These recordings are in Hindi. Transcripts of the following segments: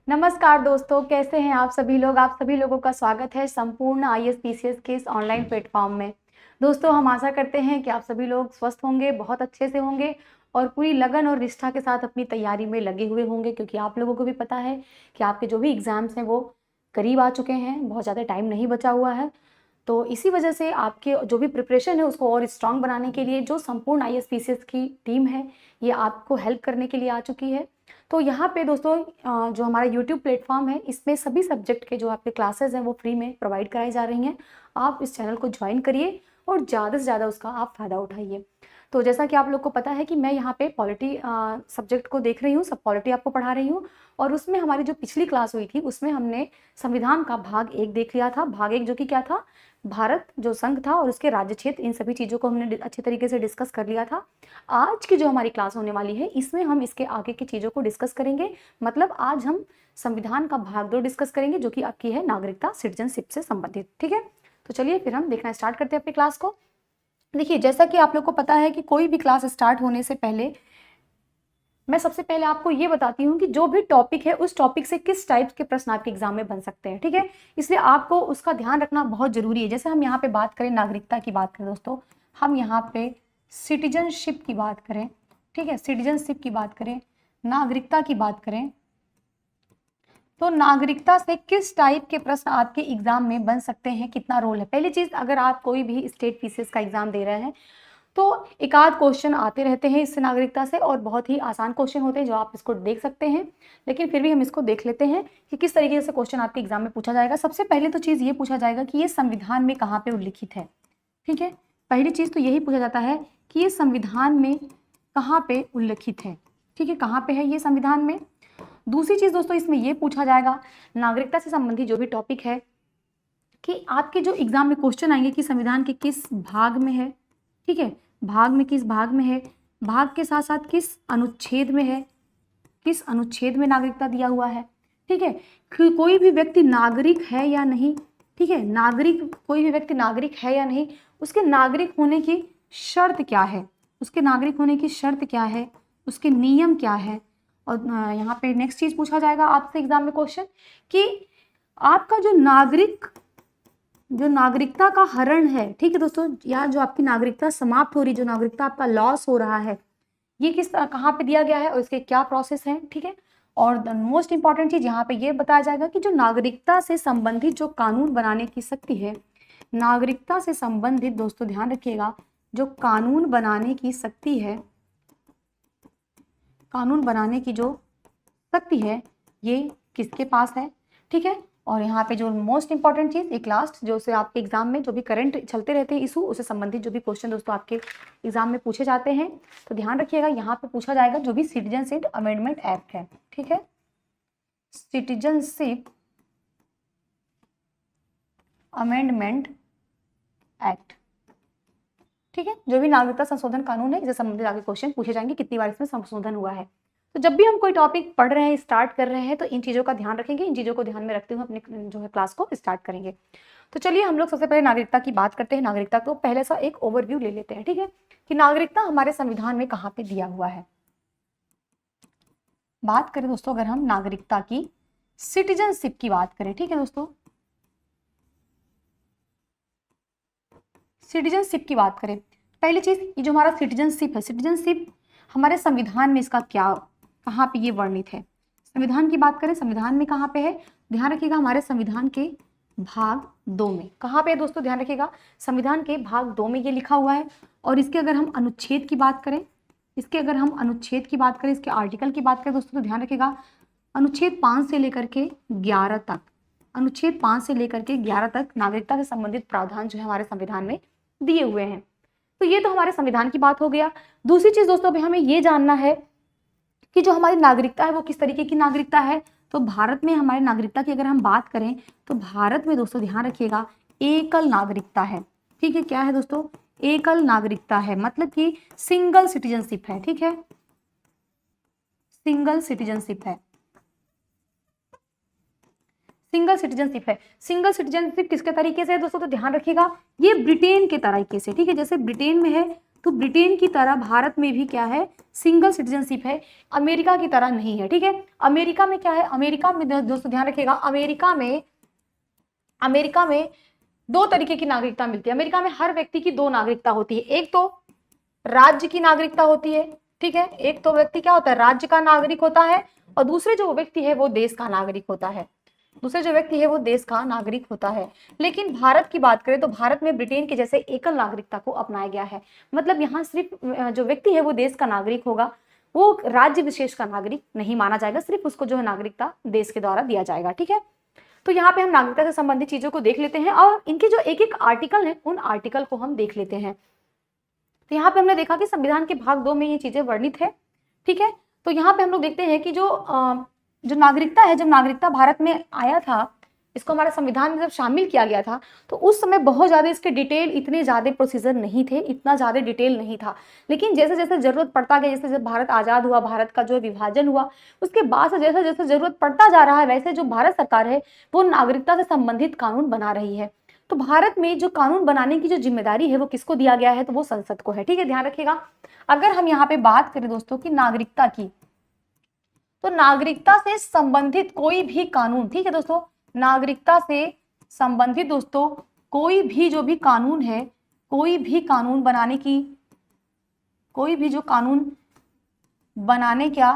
नमस्कार दोस्तों, कैसे हैं आप सभी लोग। आप सभी लोगों का स्वागत है संपूर्ण IAS-PCS के इस ऑनलाइन प्लेटफॉर्म में। दोस्तों, हम आशा करते हैं कि आप सभी लोग स्वस्थ होंगे, बहुत अच्छे से होंगे और पूरी लगन और निष्ठा के साथ अपनी तैयारी में लगे हुए होंगे, क्योंकि आप लोगों को भी पता है कि आपके जो भी एग्ज़ाम्स हैं वो करीब आ चुके हैं, बहुत ज़्यादा टाइम नहीं बचा हुआ है। तो इसी वजह से आपके जो भी प्रिपरेशन है उसको और स्ट्रॉन्ग बनाने के लिए जो संपूर्ण IAS-PCS की टीम है, ये आपको हेल्प करने के लिए आ चुकी है। तो यहाँ पे दोस्तों जो हमारा यूट्यूब प्लेटफॉर्म है, इसमें सभी सब्जेक्ट के जो आपके क्लासेस हैं वो फ्री में प्रोवाइड कराई जा रही हैं। आप इस चैनल को ज्वाइन करिए और ज़्यादा से ज़्यादा उसका आप फ़ायदा उठाइए। तो जैसा कि आप लोग को पता है कि मैं यहाँ पे पॉलिटी सब्जेक्ट को देख रही हूँ, सब पॉलिटी आपको पढ़ा रही हूँ। और उसमें हमारी जो पिछली क्लास हुई थी उसमें हमने संविधान का भाग 1 देख लिया था। भाग 1 जो कि क्या था, भारत जो संघ था और उसके राज्य क्षेत्र, इन सभी चीज़ों को हमने अच्छे तरीके से डिस्कस कर लिया था। आज की जो हमारी क्लास होने वाली है इसमें हम इसके आगे की चीज़ों को डिस्कस करेंगे। मतलब आज हम संविधान का भाग 2 डिस्कस करेंगे, जो कि आपकी है नागरिकता, सिटीजनशिप से संबंधित। ठीक है, तो चलिए फिर हम देखना स्टार्ट करते हैं अपनी क्लास को। देखिए, जैसा कि आप लोग को पता है कि कोई भी क्लास स्टार्ट होने से पहले मैं सबसे पहले आपको ये बताती हूँ कि जो भी टॉपिक है उस टॉपिक से किस टाइप के प्रश्न आपके एग्जाम में बन सकते हैं। ठीक है, इसलिए आपको उसका ध्यान रखना बहुत जरूरी है। जैसे हम यहाँ पे बात करें नागरिकता की बात करें दोस्तों, हम यहाँ पे सिटीजनशिप की बात करें, ठीक है, सिटीजनशिप की बात करें, नागरिकता की बात करें, तो नागरिकता से किस टाइप के प्रश्न आपके एग्जाम में बन सकते हैं, कितना रोल है। पहली चीज, अगर आप कोई भी स्टेट पीसीएस का एग्जाम दे रहे हैं तो एक आध क्वेश्चन आते रहते हैं इससे नागरिकता से, और बहुत ही आसान क्वेश्चन होते हैं जो आप इसको देख सकते हैं। लेकिन फिर भी हम इसको देख लेते हैं कि किस तरीके से क्वेश्चन आपके एग्जाम में पूछा जाएगा। सबसे पहले तो चीज़ ये पूछा जाएगा कि ये संविधान में कहाँ पे उल्लिखित है। ठीक है, पहली चीज़ तो यही पूछा जाता है कि ये संविधान में कहाँ पे उल्लिखित है। ठीक है, कहाँ पे है ये संविधान में। दूसरी चीज़ दोस्तों, इसमें ये पूछा जाएगा नागरिकता से संबंधित जो भी टॉपिक है कि आपके जो एग्जाम में क्वेश्चन आएंगे कि संविधान के किस भाग में है। ठीक है, भाग में किस भाग में है, भाग के साथ साथ किस अनुच्छेद में है, किस अनुच्छेद में नागरिकता दिया हुआ है। ठीक है, कोई भी व्यक्ति नागरिक है या नहीं। ठीक है, नागरिक, कोई भी व्यक्ति नागरिक है या नहीं, उसके नागरिक होने की शर्त क्या है, उसके नागरिक होने की शर्त क्या है, उसके नियम क्या है। और यहाँ पे नेक्स्ट चीज पूछा जाएगा आपसे एग्जाम में क्वेश्चन कि आपका जो नागरिकता का हरण है, ठीक है दोस्तों, या जो आपकी नागरिकता समाप्त हो रही, जो नागरिकता आपका लॉस हो रहा है, ये किस कहाँ पे दिया गया है और इसके क्या प्रोसेस है। ठीक है, और द मोस्ट इंपॉर्टेंट चीज यहाँ पे ये बताया जाएगा कि जो नागरिकता से संबंधित जो कानून बनाने की शक्ति है, नागरिकता से संबंधित दोस्तों ध्यान रखिएगा, जो कानून बनाने की शक्ति है, कानून बनाने की जो शक्ति है, ये किसके पास है। ठीक है, और यहाँ पे जो मोस्ट इंपॉर्टेंट चीज, एक लास्ट, जो से आपके एग्जाम में जो भी करंट चलते रहते हैं इशू, उससे संबंधित जो भी क्वेश्चन दोस्तों आपके एग्जाम में पूछे जाते हैं, तो ध्यान रखिएगा यहाँ पे पूछा जाएगा जो भी सिटीजनशिप अमेंडमेंट एक्ट है। ठीक है, सिटीजनशिप अमेंडमेंट एक्ट। ठीक है, जो भी नागरिकता संशोधन कानून है, इससे संबंधित आगे क्वेश्चन पूछे जाएंगे, कितनी बार इसमें संशोधन हुआ है। तो जब भी हम कोई टॉपिक पढ़ रहे हैं, स्टार्ट कर रहे हैं, तो इन चीज़ों का ध्यान रखेंगे, इन चीज़ों को ध्यान में रखते हुए अपने जो है क्लास को स्टार्ट करेंगे। तो चलिए हम लोग सबसे पहले नागरिकता की बात करते हैं। नागरिकता को पहले सा एक ओवरव्यू ले लेते हैं। ठीक है, कि नागरिकता हमारे संविधान में कहाँ पे दिया हुआ है। बात करें दोस्तों, अगर हम नागरिकता की सिटीजनशिप की बात करें, ठीक है दोस्तों, सिटीजनशिप की बात करें, पहली चीज, ये जो हमारा सिटीजनशिप है, सिटीजनशिप हमारे संविधान में इसका क्या, कहाँ पे ये वर्णित है। संविधान की बात करें, संविधान में कहाँ पे है, ध्यान रखिएगा हमारे संविधान के भाग 2 में। कहाँ पे है दोस्तों, ध्यान रखिएगा संविधान के भाग 2 में ये लिखा हुआ है। और इसके अगर हम अनुच्छेद की बात करें, इसके अगर हम अनुच्छेद की बात करें, इसके आर्टिकल की बात करें दोस्तों, तो ध्यान रखिएगा अनुच्छेद 5 से लेकर के 11 तक, अनुच्छेद 5 से लेकर के 11 तक नागरिकता से संबंधित प्रावधान जो है हमारे संविधान में दिए हुए हैं। तो ये तो हमारे संविधान की बात हो गया। दूसरी चीज दोस्तों, अभी हमें ये जानना है कि जो हमारी नागरिकता है वो किस तरीके की नागरिकता है। तो भारत में हमारी नागरिकता की अगर हम बात करें तो भारत में दोस्तों ध्यान रखिएगा एकल नागरिकता है। ठीक है, क्या है दोस्तों, एकल नागरिकता है, मतलब कि सिंगल सिटीजनशिप है। ठीक है, सिंगल सिटीजनशिप है, सिंगल सिटीजनशिप है। सिंगल सिटीजनशिप किसके तरीके से है दोस्तों, तो ध्यान रखिएगा ये ब्रिटेन के तरीके से। ठीक है, जैसे ब्रिटेन में है तो ब्रिटेन की तरह भारत में भी क्या है, सिंगल सिटीजनशिप है, अमेरिका की तरह नहीं है। ठीक है, अमेरिका में क्या है, अमेरिका में दोस्तों ध्यान रखिएगा, अमेरिका में दो तरीके की नागरिकता मिलती है। अमेरिका में हर व्यक्ति की दो नागरिकता होती है, एक तो राज्य की नागरिकता होती है, ठीक है, एक तो व्यक्ति क्या होता है, राज्य का नागरिक होता है, और दूसरे जो व्यक्ति है वो देश का नागरिक होता है, दूसरे जो व्यक्ति है वो देश का नागरिक होता है। लेकिन भारत की बात करें तो भारत में ब्रिटेन के जैसे एकल नागरिकता को अपनाया गया है। मतलब यहाँ सिर्फ जो व्यक्ति है वो देश का नागरिक होगा, वो राज्य विशेष का नागरिक नहीं माना जाएगा, सिर्फ उसको जो है नागरिकता देश के द्वारा दिया जाएगा। ठीक है, तो यहाँ पे हम नागरिकता से संबंधित चीजों को देख लेते हैं और इनके जो एक एक आर्टिकल है उन आर्टिकल को हम देख लेते हैं। तो यहाँ पे हमने देखा कि संविधान के भाग 2 में ये चीजें वर्णित है। ठीक है, तो यहाँ पे हम लोग देखते हैं कि जो नागरिकता है, जब नागरिकता भारत में आया था, इसको हमारे संविधान में जब शामिल किया गया था, तो उस समय बहुत ज़्यादा इसके डिटेल, इतने ज़्यादा प्रोसीजर नहीं थे, इतना ज़्यादा डिटेल नहीं था। लेकिन जैसे जैसे ज़रूरत पड़ता गया, जैसे जब भारत आज़ाद हुआ, भारत का जो विभाजन हुआ, उसके बाद से जैसे जैसे ज़रूरत पड़ता जा रहा है, वैसे जो भारत सरकार है वो नागरिकता से संबंधित कानून बना रही है। तो भारत में जो कानून बनाने की जो जिम्मेदारी है वो किसको दिया गया है, तो वो संसद को है। ठीक है, ध्यान रखिएगा। अगर हम यहाँ पे बात करें दोस्तों की नागरिकता की, तो नागरिकता से संबंधित कोई भी कानून, ठीक है दोस्तों, नागरिकता से संबंधित दोस्तों कोई भी जो भी कानून है, कोई भी कानून बनाने की, कोई भी जो कानून बनाने का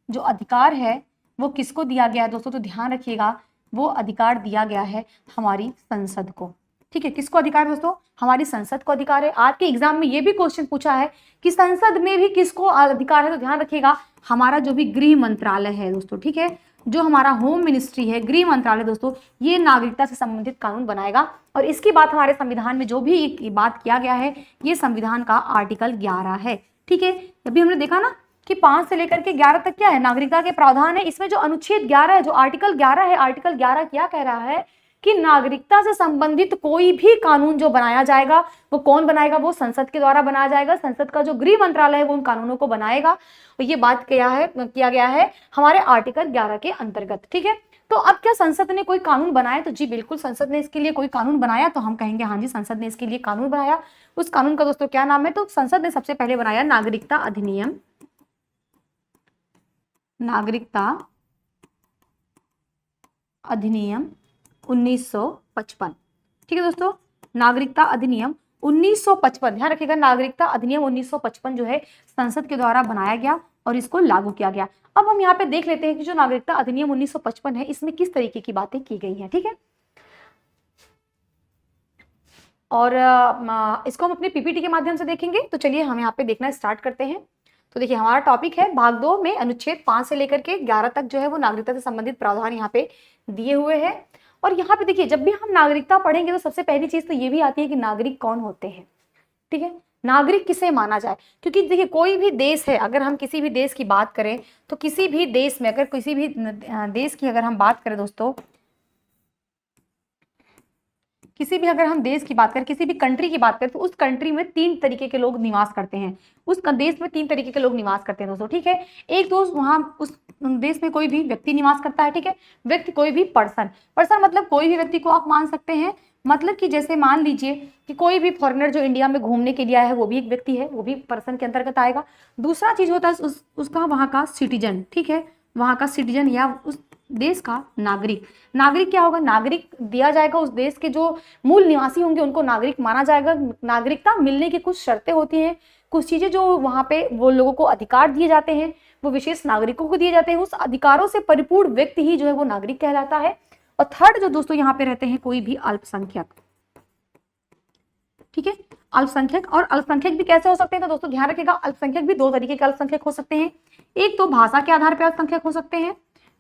जो अधिकार है वो किसको दिया गया है दोस्तों, तो ध्यान रखिएगा, वो अधिकार दिया गया है हमारी संसद को। ठीक है, किसको अधिकार दोस्तों, हमारी संसद को अधिकार है। आज के एग्जाम में ये भी क्वेश्चन पूछा है कि संसद में भी किसको अधिकार है, तो ध्यान रखिएगा, हमारा जो भी गृह मंत्रालय है दोस्तों, ठीक है, जो हमारा होम मिनिस्ट्री है, गृह मंत्रालय दोस्तों, ये नागरिकता से संबंधित कानून बनाएगा। और इसकी बात हमारे संविधान में जो भी बात किया गया है, ये संविधान का आर्टिकल 11 है। ठीक है, अभी हमने देखा ना कि 5 से लेकर के 11 तक क्या है, नागरिकता के प्रावधान है। इसमें जो अनुच्छेद 11 है, जो आर्टिकल 11 है, आर्टिकल 11 क्या कह रहा है कि नागरिकता से संबंधित कोई भी कानून जो बनाया जाएगा वो कौन बनाएगा, वो संसद के द्वारा बनाया जाएगा। संसद का जो गृह मंत्रालय है वो उन कानूनों को बनाएगा। और ये बात किया गया है हमारे आर्टिकल 11 के अंतर्गत। ठीक है, तो अब क्या संसद ने कोई कानून बनाया, तो जी बिल्कुल संसद ने इसके लिए कोई कानून बनाया, तो हम कहेंगे हाँ जी संसद ने इसके लिए कानून बनाया। उस कानून का दोस्तों क्या नाम है, तो संसद ने सबसे पहले बनाया नागरिकता अधिनियम, नागरिकता अधिनियम 1955। ठीक है दोस्तों, नागरिकता अधिनियम 1955, ध्यान रखिएगा, नागरिकता अधिनियम 1955 जो है संसद के द्वारा बनाया गया और इसको लागू किया गया। अब हम यहाँ पे देख लेते हैं कि जो नागरिकता अधिनियम 1955 है, इसमें किस तरीके की बातें की गई हैं। ठीक है, और इसको हम अपने पीपीटी के माध्यम से देखेंगे। तो चलिए हम यहाँ पे देखना स्टार्ट करते हैं। तो देखिए हमारा टॉपिक है भाग 2 में अनुच्छेद 5 से लेकर के 11 तक जो है वो नागरिकता से संबंधित प्रावधान यहाँ पे दिए हुए हैं। और यहाँ पे देखिए, जब भी हम नागरिकता पढ़ेंगे तो सबसे पहली चीज तो ये भी आती है कि नागरिक कौन होते हैं। ठीक है, नागरिक किसे माना जाए, क्योंकि देखिए कोई भी देश है, अगर हम किसी भी देश की बात करें तो किसी भी देश में, अगर किसी भी देश की अगर हम बात करें दोस्तों, किसी भी अगर हम देश की बात करें, किसी भी कंट्री की बात करें, तो उस कंट्री में 3 तरीके के लोग निवास करते हैं। उस देश में 3 तरीके के लोग निवास करते हैं दोस्तों। ठीक है, एक दोस्त वहाँ उस देश में कोई भी व्यक्ति निवास करता है। ठीक है, व्यक्ति कोई भी पर्सन मतलब कोई भी व्यक्ति को आप मान सकते हैं। मतलब कि जैसे मान लीजिए कि कोई भी फॉरेनर जो इंडिया में घूमने के लिए आया है वो भी एक व्यक्ति है, वो भी पर्सन के अंतर्गत आएगा। दूसरा चीज होता है उसका वहाँ का सिटीजन। ठीक है, वहाँ का सिटीजन या उस देश का नागरिक। नागरिक क्या होगा, नागरिक दिया जाएगा उस देश के जो मूल निवासी होंगे उनको नागरिक माना जाएगा। नागरिकता मिलने की कुछ शर्तें होती हैं, कुछ चीजें जो वहाँ पे वो लोगों को अधिकार दिए जाते हैं वो विशेष नागरिकों को दिए जाते हैं। उस अधिकारों से परिपूर्ण व्यक्ति ही जो है वो नागरिक कहलाता है। और थर्ड जो दोस्तों यहाँ पे रहते हैं कोई भी अल्पसंख्यक। ठीक है, अल्पसंख्यक। और अल्पसंख्यक भी कैसे हो सकते हैं, तो दोस्तों ध्यान रखिएगा, अल्पसंख्यक भी 2 तरीके के अल्पसंख्यक हो सकते हैं। एक तो भाषा के आधार पर अल्पसंख्यक हो सकते हैं।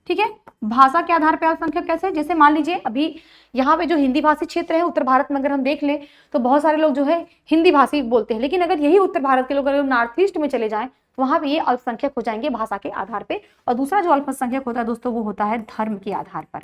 ठीक है, भाषा के आधार पर अल्पसंख्यक कैसे, जैसे मान लीजिए अभी यहाँ पे जो हिंदी भाषी क्षेत्र है उत्तर भारत में अगर हम देख लें तो बहुत सारे लोग जो है हिंदी भाषी बोलते हैं। लेकिन अगर यही उत्तर भारत के लोग अगर नॉर्थ ईस्ट में चले जाएं तो वहां पे ये अल्पसंख्यक हो जाएंगे भाषा के आधार पे। और दूसरा जो अल्पसंख्यक होता है दोस्तों वो होता है धर्म के आधार पर।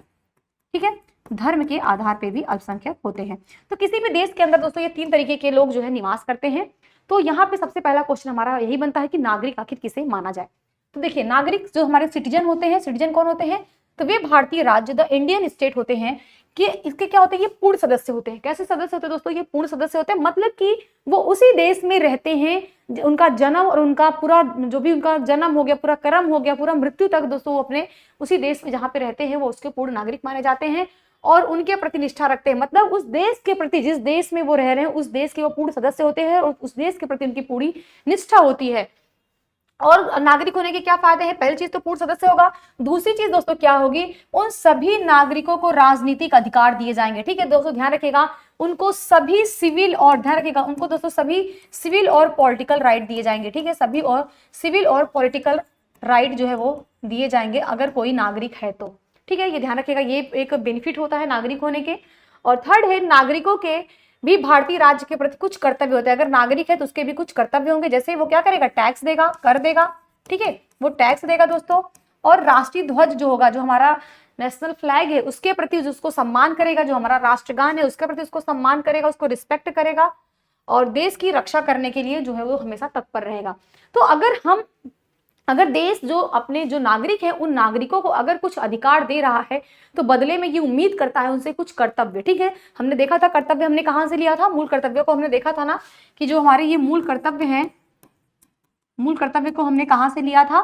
ठीक है, धर्म के आधार पे भी अल्पसंख्यक होते हैं। तो किसी भी देश के अंदर दोस्तों ये 3 तरीके के लोग जो है निवास करते हैं। तो यहाँ पे सबसे पहला क्वेश्चन हमारा यही बनता है कि नागरिक आखिर किसे माना जाए। तो देखिए, नागरिक जो हमारे सिटीजन होते हैं, सिटीजन कौन होते हैं, तो वे भारतीय राज्य द इंडियन स्टेट होते हैं कि इसके क्या होते हैं, ये पूर्ण सदस्य होते हैं। कैसे सदस्य होते हैं दोस्तों, ये पूर्ण सदस्य होते हैं, मतलब कि वो उसी देश में रहते हैं, उनका जन्म और उनका पूरा जो भी उनका जन्म हो गया, पूरा कर्म हो गया, पूरा मृत्यु तक दोस्तों वो अपने उसी देश में जहाँ पे रहते हैं वो उसके पूर्ण नागरिक माने जाते हैं और उनके प्रति निष्ठा रखते हैं। मतलब उस देश के प्रति, जिस देश में वो रह रहे हैं उस देश के वो पूर्ण सदस्य होते हैं और उस देश के प्रति उनकी पूरी निष्ठा होती है। और नागरिक होने के क्या फायदे हैं, पहली चीज तो पूर्ण सदस्य होगा। दूसरी चीज दोस्तों क्या होगी, उन सभी नागरिकों को राजनीतिक अधिकार दिए जाएंगे। ठीक है दोस्तों, ध्यान रखिएगा, उनको सभी सिविल और ध्यान रखिएगा उनको दोस्तों सभी सिविल और पॉलिटिकल राइट दिए जाएंगे। ठीक है, सभी और सिविल और पॉलिटिकल राइट जो है वो दिए जाएंगे अगर कोई नागरिक है तो। ठीक है, ये ध्यान रखिएगा, ये एक बेनिफिट होता है नागरिक होने के। और थर्ड है, नागरिकों के भी भारतीय राज्य के प्रति कुछ कर्तव्य होते हैं। अगर नागरिक है तो उसके भी कुछ कर्तव्य होंगे, जैसे वो क्या करेगा, टैक्स देगा, कर देगा। ठीक है, वो टैक्स देगा दोस्तों। और राष्ट्रीय ध्वज जो होगा, जो हमारा नेशनल फ्लैग है उसके प्रति उसको सम्मान करेगा, जो हमारा राष्ट्रगान है उसके प्रति उसको सम्मान करेगा, उसको रिस्पेक्ट करेगा और देश की रक्षा करने के लिए जो है वो हमेशा तत्पर रहेगा। तो अगर देश जो अपने जो नागरिक है उन नागरिकों को अगर कुछ अधिकार दे रहा है तो बदले में ये उम्मीद करता है उनसे कुछ कर्तव्य। ठीक है, हमने देखा था कर्तव्य हमने कहाँ से लिया था, मूल कर्तव्य को हमने देखा था ना, कि जो हमारे ये मूल कर्तव्य हैं, मूल कर्तव्य को हमने कहाँ से लिया था।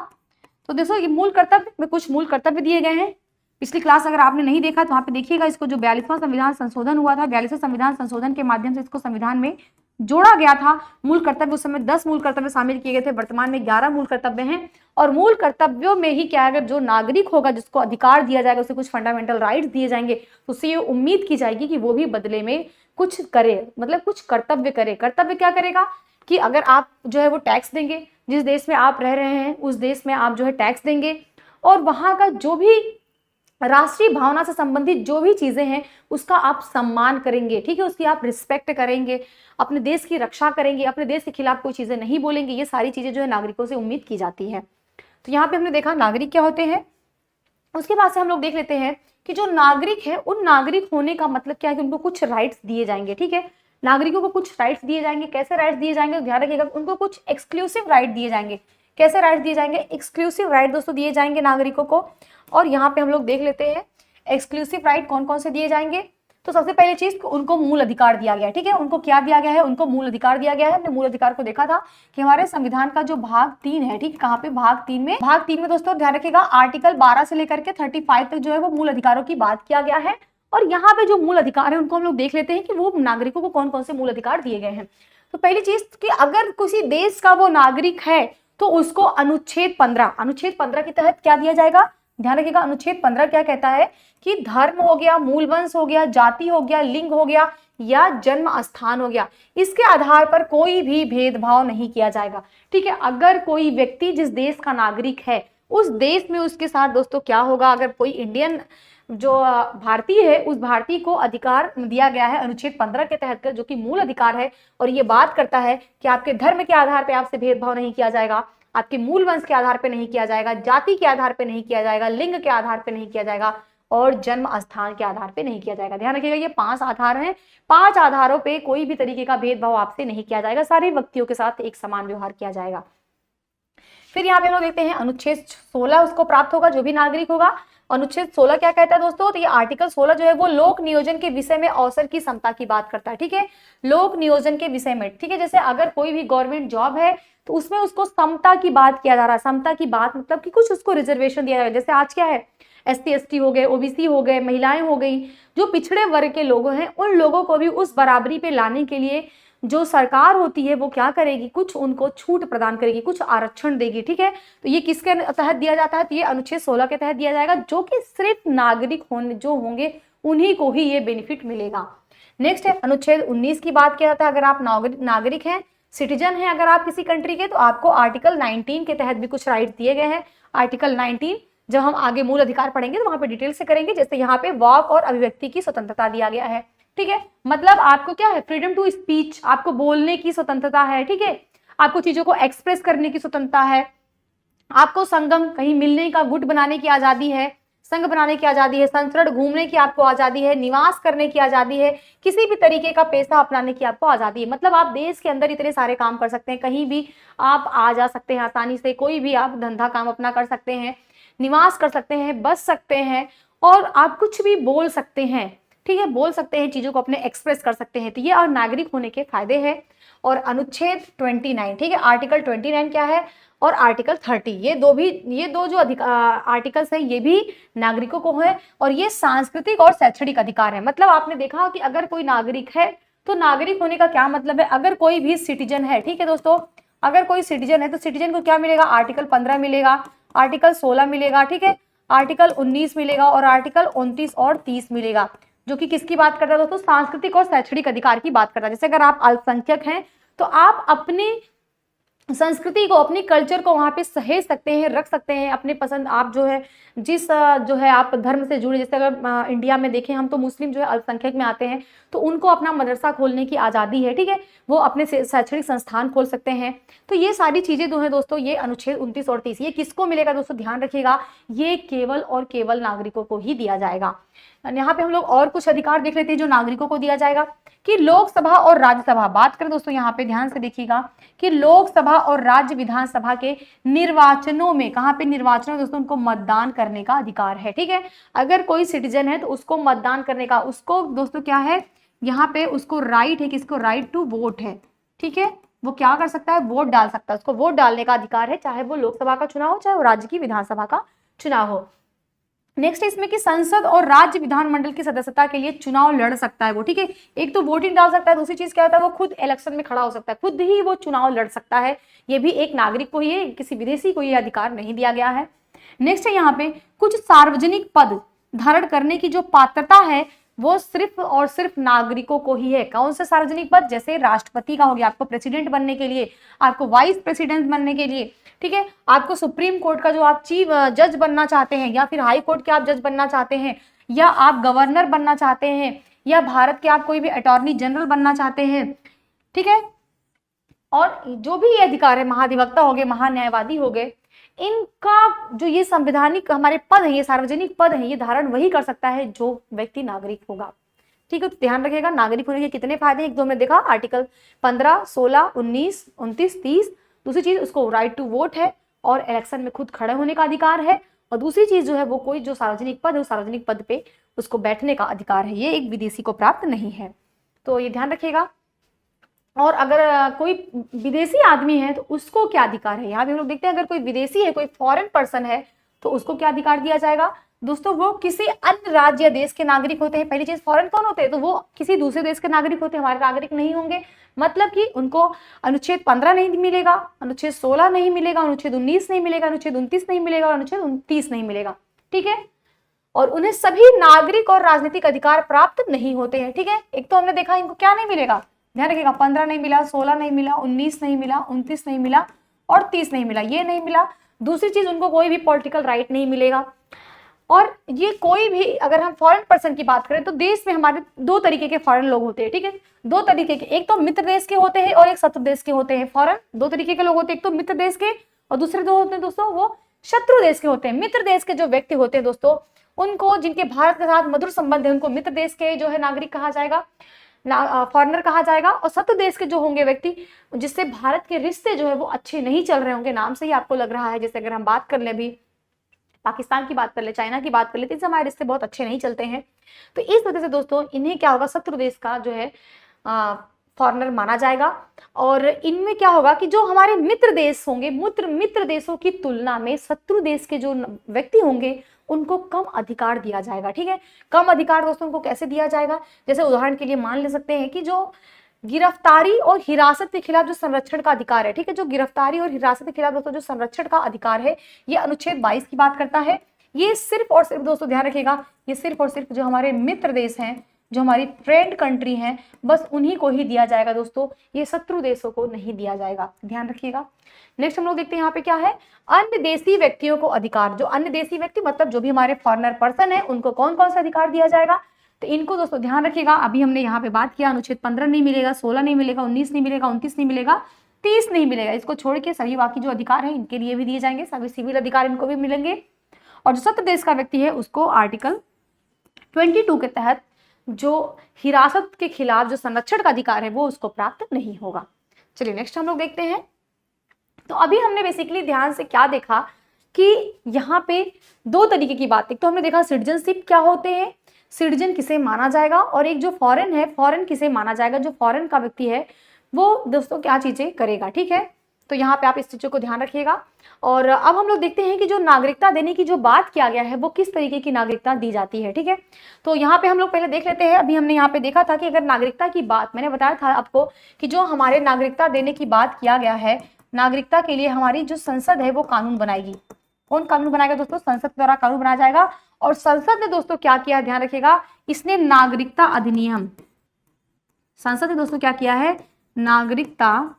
तो देखो ये मूल कर्तव्य में कुछ मूल कर्तव्य दिए गए हैं। पिछली क्लास अगर आपने नहीं देखा तो वहाँ पे देखिएगा, इसको जो 42वां संविधान संशोधन हुआ था, 42वें संविधान संशोधन के माध्यम से इसको संविधान में जोड़ा गया था। मूल कर्तव्य उस समय 10 मूल कर्तव्य शामिल किए गए थे, वर्तमान में 11 मूल कर्तव्य हैं। और मूल कर्तव्यों में ही क्या है, अगर जो नागरिक होगा जिसको अधिकार दिया जाएगा, उसे कुछ फंडामेंटल राइट्स दिए जाएंगे, तो उससे ये उम्मीद की जाएगी कि वो भी बदले में कुछ करे, मतलब कुछ कर्तव्य करे। कर्तव्य क्या करेगा कि अगर आप जो है वो टैक्स देंगे, जिस देश में आप रह रहे हैं उस देश में आप जो है टैक्स देंगे और वहां का जो भी राष्ट्रीय भावना से संबंधित जो भी चीजें हैं उसका आप सम्मान करेंगे। ठीक है, उसकी आप रिस्पेक्ट करेंगे, अपने देश की रक्षा करेंगे, अपने देश के खिलाफ कोई चीजें नहीं बोलेंगे। ये सारी चीजें जो है नागरिकों से उम्मीद की जाती है। तो यहाँ पे हमने देखा नागरिक क्या होते हैं। उसके बाद से हम लोग देख लेते हैं कि जो नागरिक है उन नागरिक होने का मतलब क्या है कि उनको कुछ राइट्स दिए जाएंगे। ठीक है, नागरिकों को कुछ राइट्स दिए जाएंगे। कैसे राइट्स दिए जाएंगे, तो ध्यान रखिएगा, उनको कुछ एक्सक्लूसिव राइट दिए जाएंगे। कैसे राइट दिए जाएंगे, एक्सक्लूसिव राइट दोस्तों दिए जाएंगे नागरिकों को। और यहाँ पे हम लोग देख लेते हैं एक्सक्लूसिव राइट कौन कौन से दिए जाएंगे। तो सबसे पहली चीज उनको मूल अधिकार दिया गया है। ठीक है, उनको क्या दिया गया है, उनको मूल अधिकार दिया गया है। हमने मूल अधिकार को देखा था कि हमारे संविधान का जो भाग 3 है, ठीक है, कहाँ पे, भाग 3 में दोस्तों ध्यान रखिएगा आर्टिकल 12 से लेकर के 35 तक जो है वो मूल अधिकारों की बात किया गया है। और यहाँ पे जो मूल अधिकार है उनको हम लोग देख लेते हैं कि वो नागरिकों को कौन कौन से मूल अधिकार दिए गए हैं। तो पहली चीज कि अगर किसी देश का वो नागरिक है तो उसको अनुच्छेद 15 के तहत क्या दिया जाएगा, ध्यान रखिएगा, अनुच्छेद 15 क्या कहता है कि धर्म हो गया, मूल वंश हो गया, जाति हो गया, लिंग हो गया या जन्म स्थान हो गया, इसके आधार पर कोई भी भेदभाव नहीं किया जाएगा। ठीक है, अगर कोई व्यक्ति जिस देश का नागरिक है उस देश में उसके साथ दोस्तों क्या होगा, अगर कोई इंडियन जो भारतीय है उस भारतीय को अधिकार दिया गया है अनुच्छेद 15 के तहत, जो कि मूल अधिकार है और ये बात करता है कि आपके धर्म के आधार पर आपसे भेदभाव नहीं किया जाएगा, आपके मूल वंश के आधार पर नहीं किया जाएगा, जाति के आधार पर नहीं किया जाएगा, लिंग के आधार पर नहीं किया जाएगा और जन्म स्थान के आधार पे नहीं किया जाएगा। ध्यान रखिएगा ये 5 आधार हैं, 5 आधारों पे कोई भी तरीके का भेदभाव आपसे नहीं किया जाएगा, सारे व्यक्तियों के साथ एक समान व्यवहार किया जाएगा। फिर यहाँ पे हम लोग देखते हैं अनुच्छेद 16 उसको प्राप्त होगा जो भी नागरिक होगा। अनुच्छेद 16 क्या कहता है दोस्तों, तो ये आर्टिकल 16 जो है वो लोक नियोजन के विषय में अवसर की समता की बात करता है। ठीक है, लोक नियोजन के विषय में, ठीक है, जैसे अगर कोई भी गवर्नमेंट जॉब है तो उसमें उसको समता की बात किया जा रहा है। समता की बात मतलब कि कुछ उसको रिजर्वेशन दिया जाएगा। जैसे आज क्या है, SC ST हो गए, OBC हो गए, महिलाएं हो गई, जो पिछड़े वर्ग के लोग हैं उन लोगों को भी उस बराबरी पे लाने के लिए जो सरकार होती है वो क्या करेगी, कुछ उनको छूट प्रदान करेगी, कुछ आरक्षण देगी। ठीक है, तो ये किसके तहत दिया जाता है, तो ये अनुच्छेद 16 के तहत दिया जाएगा, जो कि सिर्फ नागरिक होने जो होंगे उन्हीं को ही ये बेनिफिट मिलेगा। नेक्स्ट है अनुच्छेद 19 की बात किया जाता है, अगर आप नागरिक हैं, सिटीजन हैं अगर आप किसी कंट्री के, तो आपको आर्टिकल 19 के तहत भी कुछ राइट दिए गए हैं। आर्टिकल 19 जब हम आगे मूल अधिकार पढ़ेंगे तो वहां पे डिटेल से करेंगे। जैसे यहाँ पे वाक और अभिव्यक्ति की स्वतंत्रता दिया गया है। ठीक है, मतलब आपको क्या है, फ्रीडम टू स्पीच, आपको बोलने की स्वतंत्रता है। ठीक है, आपको चीजों को एक्सप्रेस करने की स्वतंत्रता है, आपको संगम कहीं मिलने का गुट बनाने की आजादी है, संघ बनाने की आजादी है, संचरण घूमने की आपको आजादी है, निवास करने की आजादी है, किसी भी तरीके का पेशा अपनाने की आपको आजादी है। मतलब आप देश के अंदर इतने सारे काम कर सकते हैं, कहीं भी आप आ जा सकते हैं आसानी से, कोई भी आप धंधा काम अपना कर सकते हैं, निवास कर सकते हैं, बस सकते हैं और आप कुछ भी बोल सकते हैं। ठीक है, बोल सकते हैं, चीजों को अपने एक्सप्रेस कर सकते हैं। तो ये और नागरिक होने के फायदे हैं। और अनुच्छेद 29, ठीक है, आर्टिकल 29 क्या है और आर्टिकल 30, ये दो जो आर्टिकल्स है ये भी नागरिकों को है। और ये सांस्कृतिक और शैक्षणिक अधिकार है। मतलब आपने देखा कि अगर कोई नागरिक है तो नागरिक होने का क्या मतलब है, अगर कोई भी सिटीजन है, ठीक है दोस्तों, अगर कोई सिटीजन है तो सिटीजन को क्या मिलेगा, आर्टिकल 15 मिलेगा, आर्टिकल 16 मिलेगा, ठीक है, आर्टिकल 19 मिलेगा और आर्टिकल 29 और 30 मिलेगा, जो कि किसकी बात करता है दोस्तों, सांस्कृतिक और शैक्षणिक अधिकार की बात करता है। जैसे अगर आप अल्पसंख्यक हैं तो आप अपनी संस्कृति को, अपनी कल्चर को वहां पे सहेज सकते हैं, रख सकते हैं अपने पसंद, आप जो है जिस जो है आप धर्म से जुड़े, जैसे अगर इंडिया में देखें हम तो मुस्लिम जो है अल्पसंख्यक में आते हैं, तो उनको अपना मदरसा खोलने की आज़ादी है, ठीक है, वो अपने शैक्षणिक संस्थान खोल सकते हैं। तो ये सारी चीजें जो है दोस्तों, ये अनुच्छेद 29 और 30 ये किसको मिलेगा दोस्तों, ध्यान रखिएगा, ये केवल और केवल नागरिकों को ही दिया जाएगा। यहाँ पे हम लोग और कुछ अधिकार देख लेते हैं जो नागरिकों को दिया जाएगा, कि लोकसभा और राज्यसभा, बात करें दोस्तों यहाँ पे ध्यान से देखिएगा कि लोकसभा और राज्य विधानसभा के निर्वाचनों में, कहाँ पे निर्वाचन है दोस्तों, उनको मतदान करने का अधिकार है, ठीक है। अगर कोई सिटीजन है तो उसको मतदान करने का, उसको दोस्तों क्या है यहाँ पे, उसको राइट है, किसको, राइट टू वोट है, ठीक है, वो क्या कर सकता है, वोट डाल सकता है, उसको वोट डालने का अधिकार है, चाहे वो लोकसभा का चुनाव हो, चाहे वो राज्य की विधानसभा का चुनाव हो। नेक्स्ट इसमें कि संसद और राज्य विधानमंडल की सदस्यता के लिए चुनाव लड़ सकता है वो, ठीक है, एक तो वोटिंग डाल सकता है, दूसरी चीज क्या होता है, वो खुद इलेक्शन में खड़ा हो सकता है, खुद ही वो चुनाव लड़ सकता है। ये भी एक नागरिक को ही है, किसी विदेशी को ये अधिकार नहीं दिया गया है। नेक्स्ट है यहाँ पे कुछ सार्वजनिक पद धारण करने की जो पात्रता है वो सिर्फ और सिर्फ नागरिकों को ही है। कौन से सार्वजनिक पद, जैसे राष्ट्रपति का हो गया, आपको प्रेसिडेंट बनने के लिए, आपको वाइस प्रेसिडेंट बनने के लिए, ठीक है, आपको सुप्रीम कोर्ट का जो आप चीफ जज बनना चाहते हैं, या फिर हाई कोर्ट के आप जज बनना चाहते हैं, या आप गवर्नर बनना चाहते हैं, या भारत के आप कोई भी अटॉर्नी जनरल बनना चाहते हैं, ठीक है, और जो भी ये अधिकार है, महाधिवक्ता हो गए, महान्यायवादी हो गए, इनका जो ये संवैधानिक हमारे पद है, ये सार्वजनिक पद है, ये धारण वही कर सकता है जो व्यक्ति नागरिक होगा, ठीक है। तो ध्यान रखिएगा, नागरिक होने के कितने फायदे हैं, एक दो हमने देखा, आर्टिकल 15, 16, 19, 29, 30। दूसरी चीज, उसको राइट टू वोट है और इलेक्शन में खुद खड़े होने का अधिकार है। और दूसरी चीज जो है वो कोई जो सार्वजनिक पद है, उस सार्वजनिक पद पे उसको बैठने का अधिकार है, ये एक विदेशी को प्राप्त नहीं है, तो ये ध्यान रखिएगा। और अगर कोई विदेशी आदमी है तो उसको क्या अधिकार है, यहाँ भी हम लोग देखते हैं, अगर कोई विदेशी है, कोई फॉरेन पर्सन है, तो उसको क्या अधिकार दिया जाएगा दोस्तों, वो किसी अन्य राज्य या देश के नागरिक होते हैं। पहली चीज, फॉरेन कौन होते हैं, तो वो किसी दूसरे देश के नागरिक होते हैं, हमारे नागरिक नहीं होंगे। मतलब कि उनको अनुच्छेद 15 नहीं मिलेगा, अनुच्छेद 16 नहीं मिलेगा, अनुच्छेद 19 नहीं मिलेगा, अनुच्छेद 29 नहीं मिलेगा और अनुच्छेद 29 नहीं मिलेगा, ठीक है। और उन्हें सभी नागरिक और राजनीतिक अधिकार प्राप्त नहीं होते हैं, ठीक है। एक तो हमने देखा इनको क्या नहीं मिलेगा, ध्यान रखिएगा, 15 नहीं मिला, 16 नहीं मिला, 19 नहीं मिला, 29 नहीं मिला और 30 नहीं मिला, ये नहीं मिला। दूसरी चीज, उनको कोई भी पॉलिटिकल राइट नहीं मिलेगा। और ये कोई भी, अगर हम फॉरेन पर्सन की बात करें तो देश में हमारे दो तरीके के फॉरेन लोग होते हैं, ठीक है, दो तरीके के, एक तो मित्र देश के होते हैं और एक शत्रु देश के होते हैं। फॉरेन दो तरीके के लोग होते हैं, एक तो मित्र देश के और दूसरे दो होते हैं दोस्तों वो शत्रु देश के होते हैं। मित्र देश के जो व्यक्ति होते हैं दोस्तों, उनको, जिनके भारत के साथ मधुर संबंध है, उनको मित्र देश के जो है नागरिक कहा जाएगा, फॉरेनर कहा जाएगा। और शत्रु देश के जो होंगे व्यक्ति, जिससे भारत के रिश्ते जो है वो अच्छे नहीं चल रहे होंगे, नाम से ही आपको लग रहा है, जैसे अगर हम बात कर ले, अभी पाकिस्तान की बात कर ले, चाइना की बात कर ले, तो इससे हमारे रिश्ते बहुत अच्छे नहीं चलते हैं। तो इस वजह से दोस्तों इन्हें क्या होगा, शत्रु देश का जो है फॉरेनर माना जाएगा। और इनमें क्या होगा कि जो हमारे मित्र देश होंगे, मित्र देशों की तुलना में शत्रु देश के जो व्यक्ति होंगे उनको कम अधिकार दिया जाएगा, ठीक है। कम अधिकार दोस्तों को कैसे दिया जाएगा, जैसे उदाहरण के लिए मान ले सकते हैं कि जो गिरफ्तारी और हिरासत के खिलाफ जो संरक्षण का अधिकार है, ठीक है, जो गिरफ्तारी और हिरासत के खिलाफ दोस्तों जो संरक्षण का अधिकार है, ये अनुच्छेद 22 की बात करता है। ये सिर्फ और सिर्फ दोस्तों ध्यान रखिएगा, ये सिर्फ और सिर्फ जो हमारे मित्र देश हैं, जो हमारी फ्रेंड कंट्री हैं, बस उन्हीं को ही दिया जाएगा दोस्तों, ये शत्रु देशों को नहीं दिया जाएगा, ध्यान रखिएगा। नेक्स्ट हम लोग देखते हैं यहाँ पे क्या है, अन्य देशी व्यक्तियों को अधिकार। जो अन्य देशी व्यक्ति मतलब जो भी हमारे फॉरेनर पर्सन है, उनको कौन कौन सा अधिकार दिया जाएगा, तो इनको दोस्तों ध्यान रखिएगा। अभी हमने यहाँ पे बात किया, अनुच्छेद 15 नहीं मिलेगा, 16 नहीं मिलेगा, 19 नहीं मिलेगा, 29 नहीं मिलेगा, 30 नहीं मिलेगा। इसको छोड़ के सभी बाकी जो अधिकार है इनके लिए भी दिए जाएंगे, सभी सिविल अधिकार इनको भी मिलेंगे। और जो शत्रु देश का व्यक्ति है उसको आर्टिकल 22 के तहत जो हिरासत के खिलाफ जो संरक्षण का अधिकार है वो उसको प्राप्त नहीं होगा। चलिए नेक्स्ट हम लोग देखते हैं। तो अभी हमने बेसिकली ध्यान से क्या देखा कि यहाँ पे दो तरीके की बात, एक तो हमने देखा सिटीजनशिप क्या होते हैं, सिटीजन किसे माना जाएगा और एक जो फॉरेन है, फॉरेन किसे माना जाएगा, जो फॉरेन का व्यक्ति है वो दोस्तों क्या चीजें करेगा। ठीक है, तो यहाँ पे आप इस चीजों को ध्यान रखिएगा। और अब हम लोग देखते हैं कि जो नागरिकता देने की जो बात किया गया है वो किस तरीके की नागरिकता दी जाती है। ठीक है, तो यहाँ पे हम लोग पहले देख लेते हैं। अभी हमने यहाँ पे देखा था कि अगर नागरिकता की बात, मैंने बताया था आपको कि जो हमारे नागरिकता देने की बात किया गया है, नागरिकता के लिए हमारी जो संसद है वो कानून बनाएगी। कौन कानून बनाएगा दोस्तों? संसद द्वारा कानून बनाया जाएगा। और संसद ने दोस्तों क्या किया, ध्यान रखिएगा, इसने नागरिकता अधिनियम, संसद ने दोस्तों क्या किया है, नागरिकता,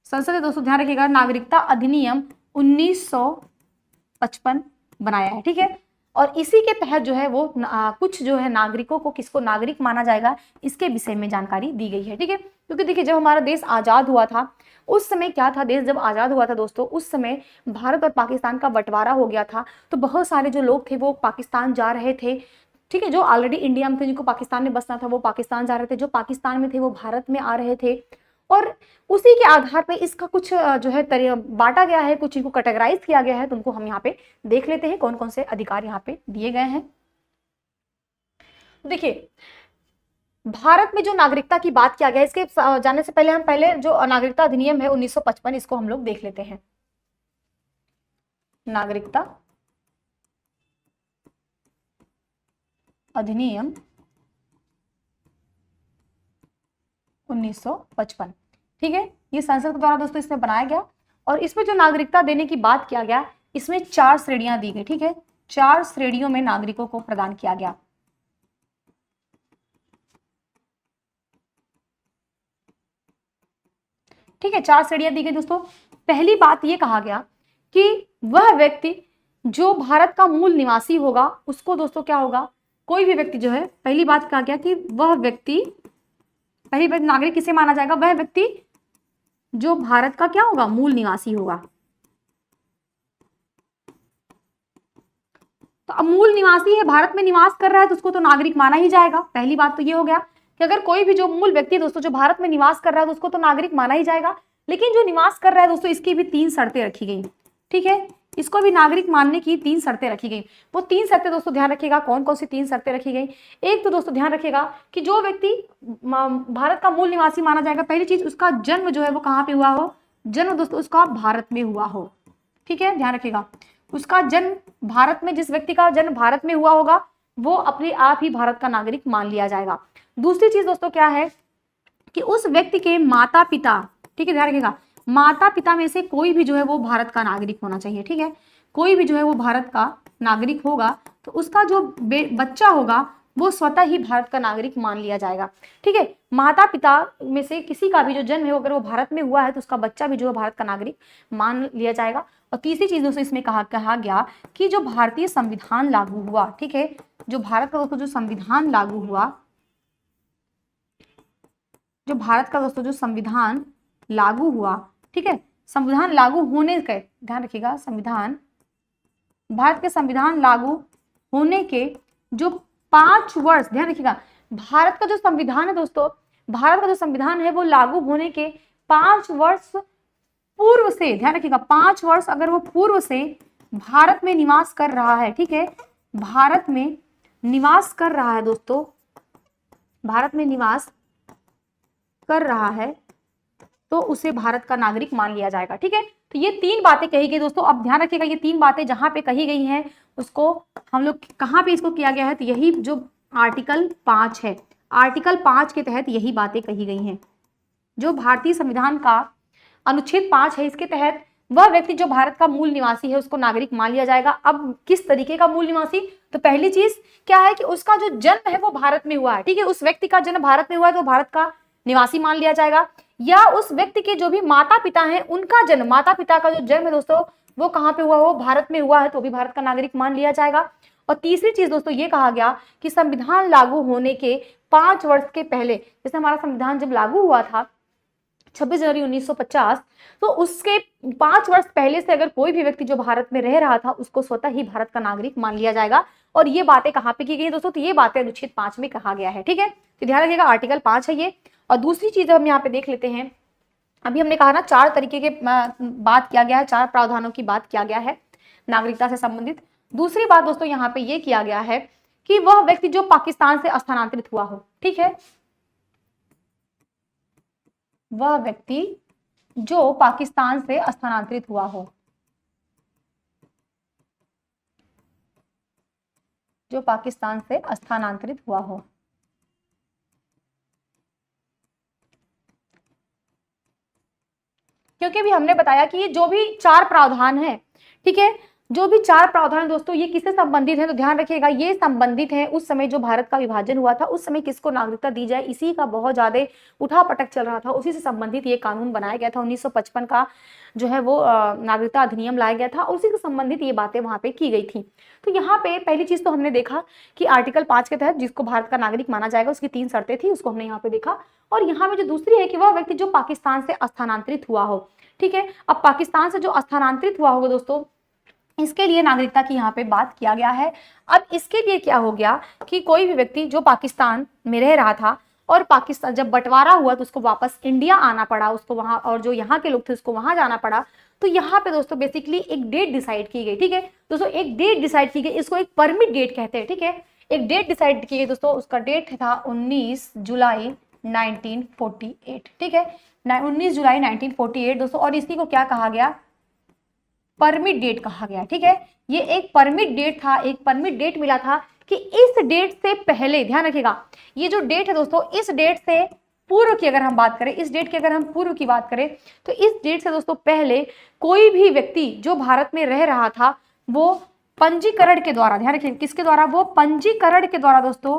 संसद ने दोस्तों ध्यान रखिएगा नागरिकता अधिनियम 1955 बनाया है। ठीक है, और इसी के तहत जो है वो कुछ जो है नागरिकों को किसको नागरिक माना जाएगा इसके विषय में जानकारी दी गई है। ठीक है, क्योंकि देखिए जब हमारा देश आजाद हुआ था उस समय क्या था, देश जब आजाद हुआ था दोस्तों उस समय भारत और पाकिस्तान का बंटवारा हो गया था। तो बहुत सारे जो लोग थे वो पाकिस्तान जा रहे थे। ठीक है, जो ऑलरेडी इंडिया में थे, जिनको पाकिस्तान में बसना था वो पाकिस्तान जा रहे थे, जो पाकिस्तान में थे वो भारत में आ रहे थे। और उसी के आधार पे इसका कुछ जो है बांटा गया है, कुछ इनको कैटेगराइज किया गया है। तो उनको हम यहाँ पे देख लेते हैं कौन कौन से अधिकार यहाँ पे दिए गए हैं। देखिए भारत में जो नागरिकता की बात किया गया है, इसके जाने से पहले हम पहले जो नागरिकता अधिनियम है 1955 इसको हम लोग देख लेते हैं। नागरिकता अधिनियम 1955, ठीक है, ये संसद के द्वारा दोस्तों इसमें बनाया गया। और इसमें जो नागरिकता देने की बात किया गया, इसमें 4 श्रेणियां दी गई। ठीक है, 4 श्रेणियों में नागरिकों को प्रदान किया गया। ठीक है, 4 श्रेणियां दी गई दोस्तों। पहली बात ये कहा गया कि वह व्यक्ति जो भारत का मूल निवासी होगा उसको दोस्तों क्या होगा, कोई भी व्यक्ति जो है, पहली बात कहा गया कि वह व्यक्ति, पहली बात नागरिक किसे माना जाएगा, वह व्यक्ति जो भारत का क्या होगा, मूल निवासी होगा। तो अब मूल निवासी है, भारत में निवास कर रहा है तो उसको तो नागरिक माना ही जाएगा। पहली बात तो ये हो गया कि अगर कोई भी जो मूल व्यक्ति दोस्तों जो भारत में निवास कर रहा है तो उसको तो नागरिक माना ही जाएगा। लेकिन जो निवास कर रहा है दोस्तों इसकी भी 3 शर्तें रखी गई। ठीक है, इसको भी नागरिक मानने की 3 शर्तें रखी गई। वो 3 शर्तें दोस्तों ध्यान रखिएगा, कौन कौन सी 3 शर्तें रखी गई। एक तो दोस्तों ध्यान रखिएगा कि जो व्यक्ति भारत का मूल निवासी माना जाएगा, पहली चीज उसका जन्म जो है वो कहाँ पे हुआ हो, जन्म दोस्तों उसका भारत में हुआ हो। ठीक है, ध्यान रखिएगा, उसका जन्म भारत में, जिस व्यक्ति का जन्म भारत में हुआ होगा वो अपने आप ही भारत का नागरिक मान लिया जाएगा। दूसरी चीज दोस्तों क्या है कि उस व्यक्ति के माता पिता, ठीक है ध्यान रखिएगा, माता पिता में से कोई भी जो है वो भारत का नागरिक होना चाहिए। ठीक है, कोई भी जो है वो भारत का नागरिक होगा तो उसका जो बच्चा होगा वो स्वतः ही भारत का नागरिक मान लिया जाएगा। ठीक है, माता पिता में से किसी का भी जो जन्म है अगर वो भारत में हुआ है तो उसका बच्चा भी जो है भारत का नागरिक मान लिया जाएगा। और तीसरी चीज दोस्तों इसमें कहा गया कि जो भारतीय संविधान लागू हुआ, ठीक है, जो भारत का दोस्तों जो संविधान लागू हुआ, जो भारत का दोस्तों जो संविधान लागू हुआ, ठीक है, संविधान लागू होने के, ध्यान रखिएगा, संविधान, भारत के संविधान लागू होने के जो 5 वर्ष, ध्यान रखिएगा, भारत का जो संविधान है दोस्तों, भारत का जो संविधान है वो लागू होने के 5 वर्ष पूर्व से, ध्यान रखिएगा, 5 वर्ष अगर वो पूर्व से भारत में निवास कर रहा है, ठीक है, भारत में निवास कर रहा है दोस्तों, भारत में निवास कर रहा है तो उसे भारत का नागरिक मान लिया जाएगा। ठीक है, तो ये 3 बातें कही गई दोस्तों। अब ध्यान रखिएगा ये 3 बातें जहां पे कही गई हैं उसको हम लोग कहां पे इसको किया गया है, तो यही जो आर्टिकल 5 है, आर्टिकल 5 के तहत यही बातें कही गई हैं। जो भारतीय संविधान का अनुच्छेद 5 है इसके तहत वह व्यक्ति जो भारत का मूल निवासी है उसको नागरिक मान लिया जाएगा। अब किस तरीके का मूल निवासी, तो पहली चीज क्या है कि उसका जो जन्म है वो भारत में हुआ है। ठीक है, उस व्यक्ति का जन्म भारत में हुआ है तो भारत का निवासी मान लिया जाएगा। या उस व्यक्ति के जो भी माता पिता हैं उनका जन्म, माता पिता का जो जन्म है दोस्तों वो कहाँ पे हुआ, वो भारत में हुआ है तो भी भारत का नागरिक मान लिया जाएगा। और तीसरी चीज दोस्तों ये कहा गया कि संविधान लागू होने के 5 वर्ष के पहले, जैसे हमारा संविधान जब लागू हुआ था 26 जनवरी 1950, तो उसके 5 वर्ष पहले से अगर कोई भी व्यक्ति जो भारत में रह रहा था उसको स्वतः ही भारत का नागरिक मान लिया जाएगा। और ये बातें कहाँ पे की गई दोस्तों, तो ये बातें अनुच्छेद 5 में कहा गया है। ठीक है, तो ध्यान रखिएगा आर्टिकल 5 है ये। और दूसरी चीज हम यहाँ पे देख लेते हैं, अभी हमने कहा ना 4 तरीके के बात किया गया है, 4 प्रावधानों की बात किया गया है नागरिकता से संबंधित। दूसरी बात दोस्तों यहाँ पे ये किया गया है कि वह व्यक्ति जो पाकिस्तान से स्थानांतरित हुआ हो, ठीक है, वह व्यक्ति जो पाकिस्तान से स्थानांतरित हुआ हो, जो पाकिस्तान से स्थानांतरित हुआ हो। क्योंकि भी हमने बताया कि ये जो भी 4 प्रावधान है, ठीक है, जो भी 4 प्रावधान दोस्तों ये किससे संबंधित है, तो ध्यान रखिएगा ये संबंधित है उस समय जो भारत का विभाजन हुआ था, उस समय किसको नागरिकता दी जाए, इसी का बहुत ज्यादा उठापटक चल रहा था, उसी से संबंधित ये कानून बनाया गया था। 1955 का जो है वो नागरिकता अधिनियम लाया गया था, उसी से संबंधित ये बातें वहां पे की गई थी। तो यहाँ पे पहली चीज तो हमने देखा कि आर्टिकल 5 के तहत जिसको भारत का नागरिक माना जाएगा उसकी 3 शर्तें थी, उसको हमने यहाँ पे देखा। और यहाँ पे जो दूसरी है कि वह व्यक्ति जो पाकिस्तान से स्थानांतरित हुआ हो, ठीक है। अब पाकिस्तान से जो स्थानांतरित हुआ होगा दोस्तों, इसके लिए नागरिकता की यहाँ पे बात किया गया है। अब इसके लिए क्या हो गया कि कोई भी व्यक्ति जो पाकिस्तान में रह रहा था और पाकिस्तान जब बंटवारा हुआ तो उसको वापस इंडिया आना पड़ा उसको वहां, और जो यहाँ के लोग थे उसको वहां जाना पड़ा। तो यहाँ पे दोस्तों बेसिकली एक डेट डिसाइड की गई, ठीक है दोस्तों, एक डेट डिसाइड की गई, इसको एक परमिट डेट कहते हैं, ठीक है। एक डेट डिसाइड की गई दोस्तों, उसका डेट था 19 जुलाई 1948, ठीक है, 19 जुलाई 1948 दोस्तों। और इसी को क्या कहा गया, परमिट डेट कहा गया, ठीक है। ये एक परमिट डेट था, एक परमिट डेट मिला था कि इस डेट से पहले, ध्यान रखिएगा ये जो डेट है दोस्तों, इस डेट से पूर्व की अगर हम बात करें, इस डेट की अगर हम पूर्व की बात करें तो इस डेट से दोस्तों पहले कोई भी व्यक्ति जो भारत में रह रहा था वो पंजीकरण के द्वारा, ध्यान रखिए किसके द्वारा, वो पंजीकरण के द्वारा दोस्तों,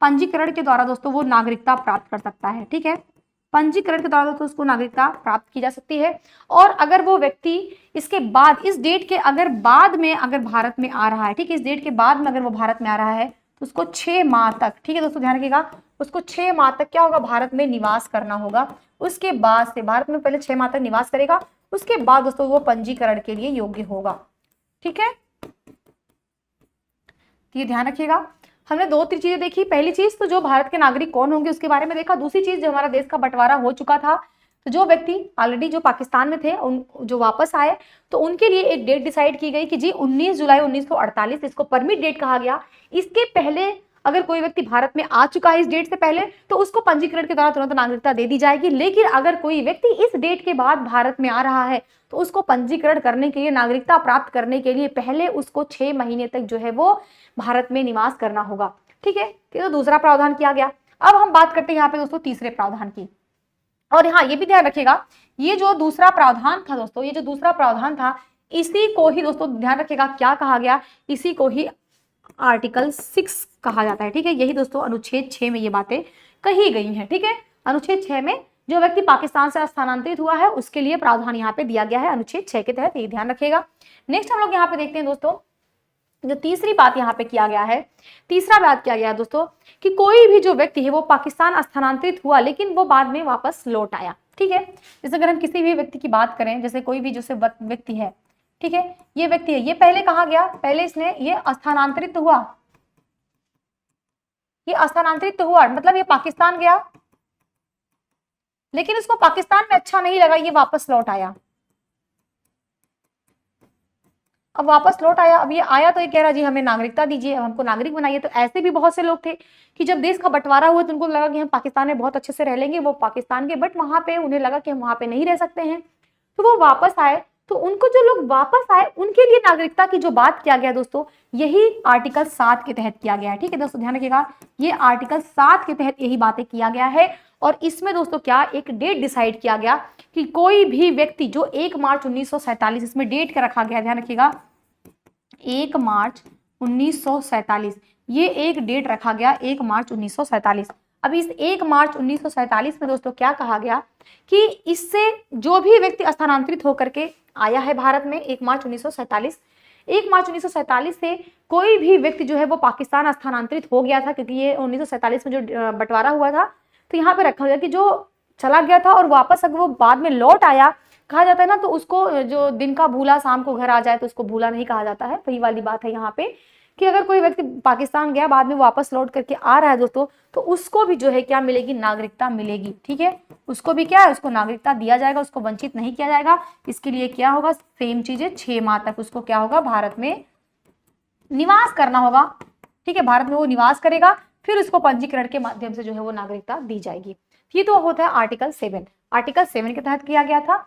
पंजीकरण के द्वारा दोस्तों वो नागरिकता प्राप्त कर सकता है, ठीक है। पंजीकरण के द्वारा दोस्तों उसको नागरिकता प्राप्त की जा सकती है। और अगर वो व्यक्ति इसके बाद, इस डेट के अगर बाद में अगर भारत में आ रहा है, ठीक है, इस डेट के बाद में अगर वो भारत में आ रहा है तो उसको 6 माह तक, ठीक है दोस्तों ध्यान रखिएगा, उसको 6 माह तक क्या होगा, भारत में निवास करना होगा। उसके बाद से भारत में पहले 6 माह तक निवास करेगा, उसके बाद दोस्तों वो पंजीकरण के लिए योग्य होगा, ठीक है। ये ध्यान रखिएगा। हमने 2-3 चीजें देखी। पहली चीज तो जो भारत के नागरिक कौन होंगे उसके बारे में देखा। दूसरी चीज जो हमारा देश का बंटवारा हो चुका था तो जो व्यक्ति ऑलरेडी जो पाकिस्तान में थे उन जो वापस आए तो उनके लिए एक डेट डिसाइड की गई कि जी 19 जुलाई 1948, इसको परमिट डेट कहा गया। इसके पहले अगर कोई व्यक्ति भारत में आ चुका है इस डेट से पहले तो उसको पंजीकरण के द्वारा तुरंत नागरिकता दे दी जाएगी। लेकिन अगर कोई व्यक्ति इस डेट के बाद भारत में आ रहा है तो उसको पंजीकरण करने के लिए, नागरिकता प्राप्त करने के लिए पहले उसको 6 महीने तक जो है वो भारत में निवास करना होगा, ठीक है। तो दूसरा प्रावधान किया गया। अब हम बात करते हैं यहाँ पे दोस्तों तीसरे प्रावधान की। और हाँ ये भी ध्यान रखिएगा, ये जो दूसरा प्रावधान था दोस्तों, ये जो दूसरा प्रावधान था इसी को ही दोस्तों ध्यान रखिएगा क्या कहा गया, इसी को ही आर्टिकल 6 कहा जाता है, ठीक है। यही दोस्तों अनुच्छेद 6 में ये बातें कही गई हैं, ठीक है। अनुच्छेद 6 में जो व्यक्ति पाकिस्तान से स्थानांतरित हुआ है उसके लिए प्रावधान यहाँ पे दिया गया है अनुच्छेद 6 के तहत, ये ध्यान रखिएगा। नेक्स्ट हम लोग यहाँ पे देखते हैं दोस्तों, जो तीसरी बात यहाँ पे किया गया है, तीसरा बात किया गया है दोस्तों कि कोई भी जो व्यक्ति है वो पाकिस्तान स्थानांतरित हुआ लेकिन वो बाद में वापस लौट आया, ठीक है। जैसे अगर हम किसी भी व्यक्ति की बात करें, जैसे कोई भी जैसे व्यक्ति है, ठीक है, ये व्यक्ति है, ये पहले कहाँ गया, पहले इसने ये स्थानांतरित हुआ, ये स्थानांतरित हुआ मतलब ये पाकिस्तान गया लेकिन उसको पाकिस्तान में अच्छा नहीं लगा, ये वापस लौट आया। अब वापस लौट आया, अब ये आया तो ये कह रहा जी हमें नागरिकता दीजिए, अब हमको नागरिक बनाइए। तो ऐसे भी बहुत से लोग थे कि जब देश का बंटवारा हुआ तो उनको लगा कि हम पाकिस्तान में बहुत अच्छे से रह लेंगे, वो पाकिस्तान के, बट वहां पे उन्हें लगा कि हम वहां पे नहीं रह सकते हैं तो वो वापस आए। तो उनको जो लोग वापस आए उनके लिए नागरिकता की जो बात किया गया दोस्तों, यही आर्टिकल 7 के तहत किया गया है, ठीक है दोस्तों ध्यान रखिएगा, ये आर्टिकल 7 के तहत यही बातें किया गया है। और इसमें दोस्तों क्या एक डेट डिसाइड किया गया कि कोई भी व्यक्ति जो 1 मार्च 1947, इसमें डेट का रखा गया, ध्यान रखिएगा 1 मार्च 1947, ये एक डेट रखा गया 1 मार्च 1947। अब इस 1 मार्च 1947 में दोस्तों क्या कहा गया कि इससे जो भी व्यक्ति स्थानांतरित होकर के आया है भारत में 1 मार्च 1947, 1 मार्च 1947 से कोई भी व्यक्ति जो है वो पाकिस्तान स्थानांतरित हो गया था, क्योंकि ये 1947 में जो बंटवारा हुआ था तो यहाँ पे रखा गया कि जो चला गया था और वापस अगर वो बाद में लौट आया, कहा जाता है ना, तो उसको जो दिन का भूला शाम को घर आ जाए तो उसको भूला नहीं कहा जाता है। वही वाली बात है यहाँ पे कि अगर कोई व्यक्ति पाकिस्तान गया बाद में वापस लौट करके आ रहा है दोस्तों तो उसको भी जो है क्या मिलेगी, नागरिकता मिलेगी, ठीक है। उसको भी क्या है, उसको नागरिकता दिया जाएगा, उसको वंचित नहीं किया जाएगा। इसके लिए क्या होगा, सेम चीजें 6 माह तक उसको क्या होगा, भारत में निवास करना होगा, ठीक है, भारत में वो निवास करेगा, फिर उसको पंजीकरण के माध्यम से जो है वो नागरिकता दी जाएगी। ये तो होता है आर्टिकल 7। आर्टिकल 7 के तहत किया गया था।